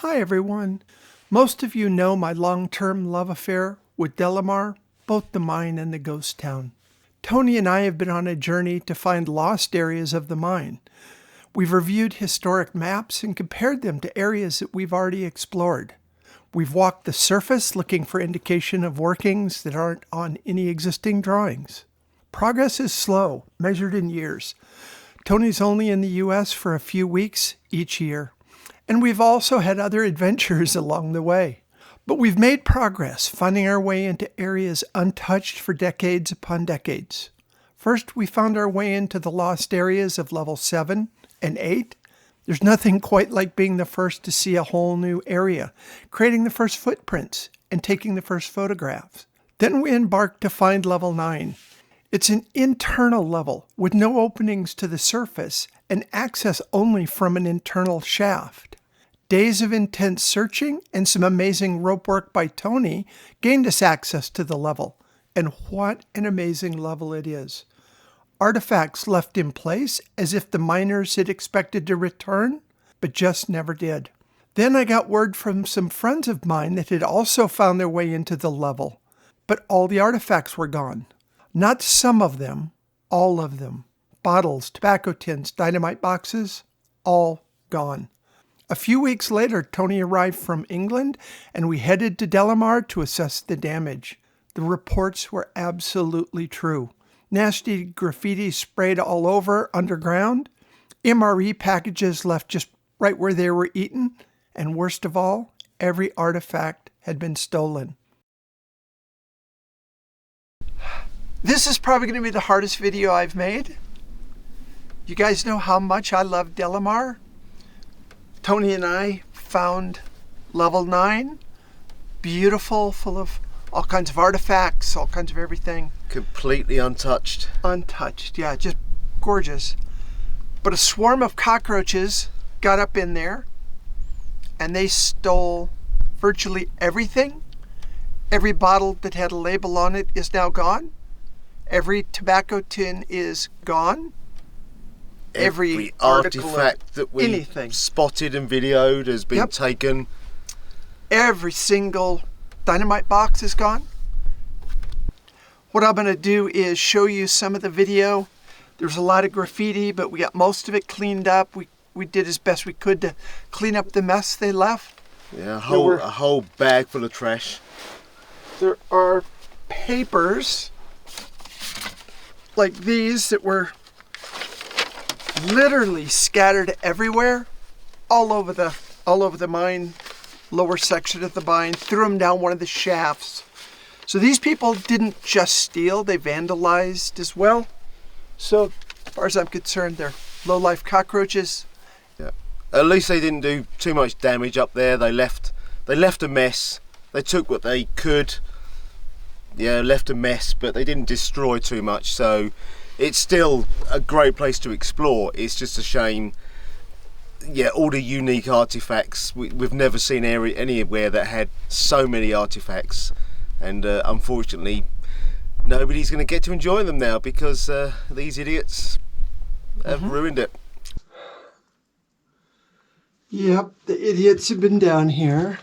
Hi everyone. Most of you know my long-term love affair with Delamar, both the mine and the ghost town. Tony and I have been on a journey to find lost areas of the mine. We've reviewed historic maps and compared them to areas that we've already explored. We've walked the surface looking for indication of workings that aren't on any existing drawings. Progress is slow, measured in years. Tony's only in the U.S. for a few weeks each year. And we've also had other adventures along the way. But we've made progress, finding our way into areas untouched for decades upon decades. First, we found our way into the lost areas of level 7 and 8. There's nothing quite like being the first to see a whole new area, creating the first footprints, and taking the first photographs. Then we embarked to find level 9. It's an internal level with no openings to the surface and access only from an internal shaft. Days of intense searching and some amazing rope work by Tony gained us access to the level. And what an amazing level it is. Artifacts left in place as if the miners had expected to return, but just never did. Then I got word from some friends of mine that had also found their way into the level, but all the artifacts were gone. Not some of them, all of them. Bottles, tobacco tins, dynamite boxes, all gone. A few weeks later, Tony arrived from England, and we headed to Delarmar to assess the damage. The reports were absolutely true. Nasty graffiti sprayed all over underground, MRE packages left just right where they were eaten, and worst of all, every artifact had been stolen. This is probably going to be the hardest video I've made. You guys know how much I love Delamar. Tony and I found level 9, beautiful, full of all kinds of artifacts, all kinds of everything. Completely untouched. Untouched, yeah, just gorgeous. But a swarm of cockroaches got up in there and they stole virtually everything. Every bottle that had a label on it is now gone. Every tobacco tin is gone. Every artifact that we anything spotted and videoed has been taken. Every single dynamite box is gone. What I'm going to do is show you some of the video. There's a lot of graffiti, but we got most of it cleaned up. We did as best we could to clean up the mess they left. Yeah, a whole bag full of trash. There are papers like these that were literally scattered everywhere, all over the mine, lower section of the mine, threw them down one of the shafts. So these people didn't just steal, they vandalized as well. So as far as I'm concerned, they're low-life cockroaches. Yeah. At least they didn't do too much damage up there. They left a mess. They took what they could. Yeah, left a mess, but they didn't destroy too much. So it's still a great place to explore. It's just a shame, yeah, all the unique artifacts. We've never seen anywhere that had so many artifacts, and unfortunately nobody's going to get to enjoy them now because these idiots have ruined it. Yep, the idiots have been down here.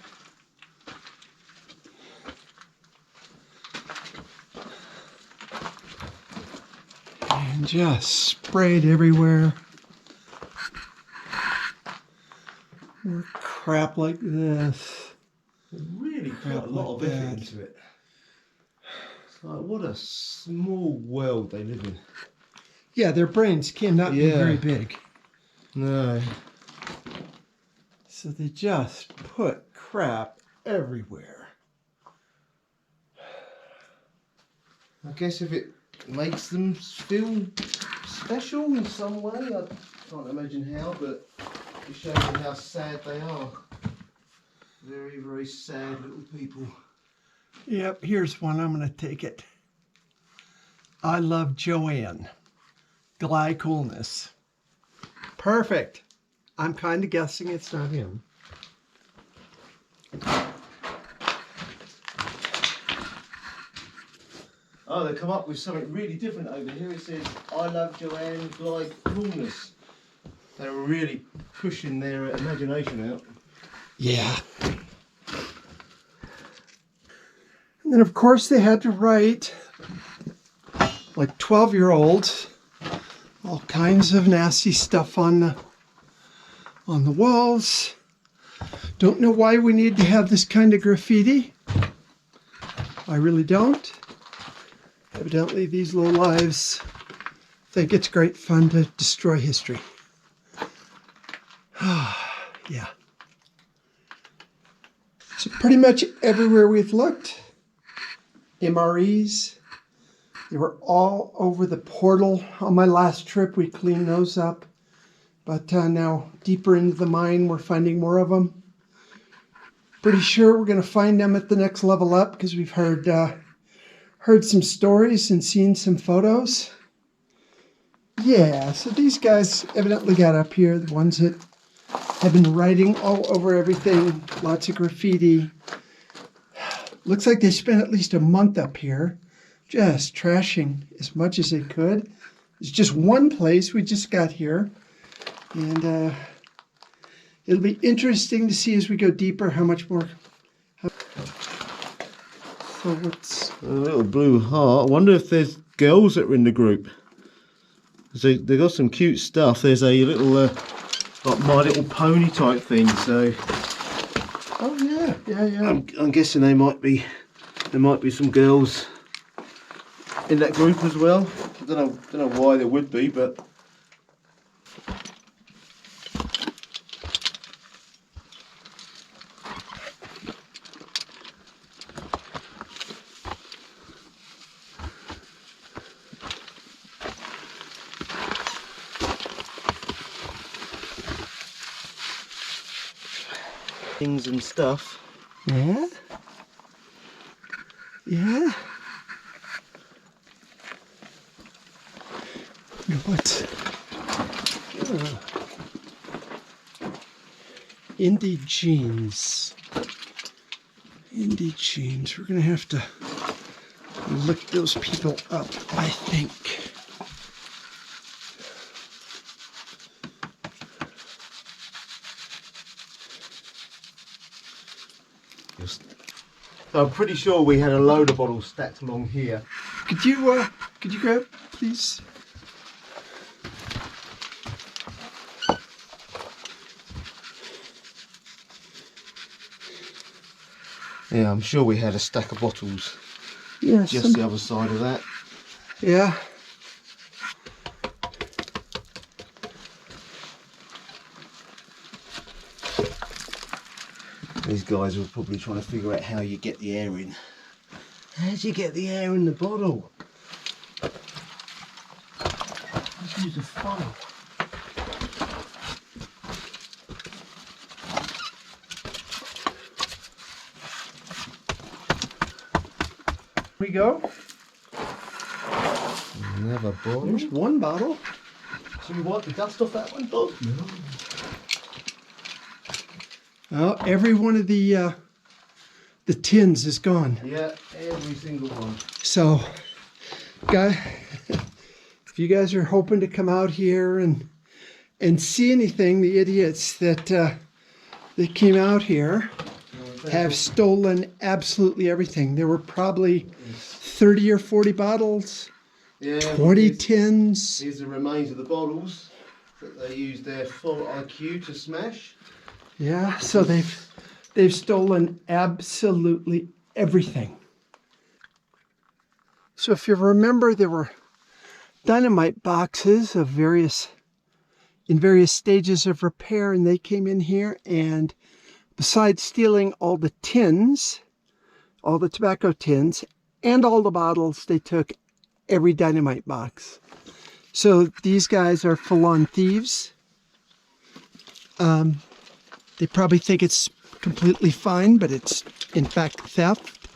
And just sprayed everywhere. More crap like this. Really put a lot of effort into it. It's like, what a small world they live in. Yeah, their brains cannot be very big. No. So they just put crap everywhere. I guess if it makes them feel special in some way, I can't imagine how, but it shows them how sad they are. Very, very sad little people. Yep, here's one. I'm going to take it. I love 𝐬𝐮𝐩𝐩𝐫𝐭 coolness. Perfect. I'm kind of guessing it's not him. Oh, they come up with something really different over here. It says, I love 𝐬𝐮𝐩𝐫𝐭. They were really pushing their imagination out. Yeah. And then, of course, they had to write, like 12-year-olds, all kinds of nasty stuff on the walls. Don't know why we need to have this kind of graffiti. I really don't. Evidently, these lowlives think it's great fun to destroy history. Yeah. So pretty much everywhere we've looked, MREs, they were all over the portal. On my last trip, we cleaned those up. But now, deeper into the mine, we're finding more of them. Pretty sure we're going to find them at the next level up because we've heard some stories and seen some photos. Yeah, so these guys evidently got up here, the ones that have been writing all over everything, lots of graffiti. Looks like they spent at least a month up here, just trashing as much as they could. There's just one place we just got here, and it'll be interesting to see as we go deeper how much more. So what's a little blue heart? I wonder if there's girls that are in the group. So they got some cute stuff. There's a little like My Little Pony type thing. So oh yeah. I'm guessing there might be some girls in that group as well. I don't know why there would be, but. Things and stuff. Yeah. Yeah. What? Indie jeans. Indie jeans. We're gonna have to look those people up, I think. So I'm pretty sure we had a load of bottles stacked along here. Could you grab, please? Yeah, I'm sure we had a stack of bottles. Yeah, just the other side of that. Yeah. These guys were probably trying to figure out how you get the air in. How do you get the air in the bottle? Just use a funnel. We go. Another bottle. There's one bottle. So we wipe the dust off that one, Bob? No. Well, every one of the tins is gone. Yeah, every single one. So, guys, if you guys are hoping to come out here and see anything, the idiots that came out here have stolen absolutely everything. There were probably 30 or 40 bottles, 20 tins. Here's the remains of the bottles that they used their full IQ to smash. Yeah, so they've stolen absolutely everything. So if you remember, there were dynamite boxes of in various stages of repair, and they came in here, and besides stealing all the tins, all the tobacco tins, and all the bottles, they took every dynamite box. So these guys are full-on thieves. They probably think it's completely fine, but it's in fact theft.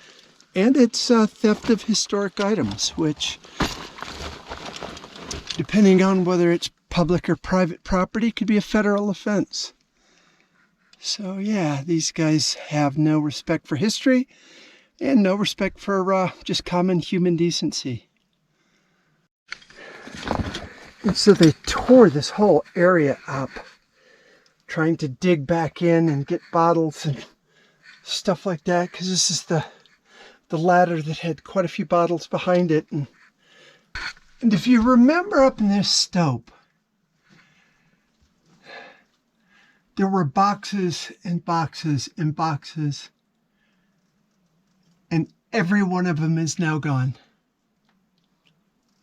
And it's theft of historic items, which, depending on whether it's public or private property, could be a federal offense. So yeah, these guys have no respect for history and no respect for just common human decency. And so they tore this whole area up. trying to dig back in and get bottles and stuff like that, because this is the ladder that had quite a few bottles behind it. And if you remember up in this stope, there were boxes and boxes and boxes, and every one of them is now gone.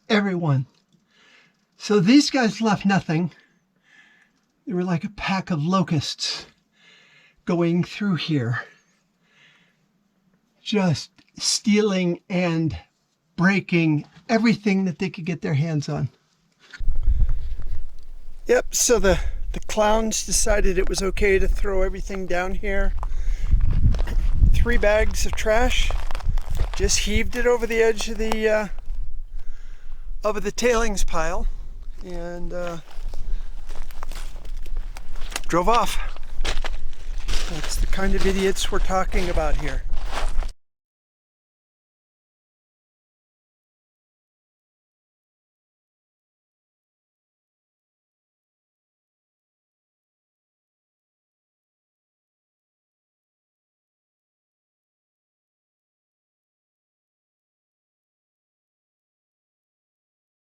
Every one. So these guys left nothing. They were like a pack of locusts going through here, just stealing and breaking everything that they could get their hands on. Yep, so the clowns decided it was okay to throw everything down here. 3 bags of trash, just heaved it over the edge of the tailings pile, and drove off. That's the kind of idiots we're talking about here.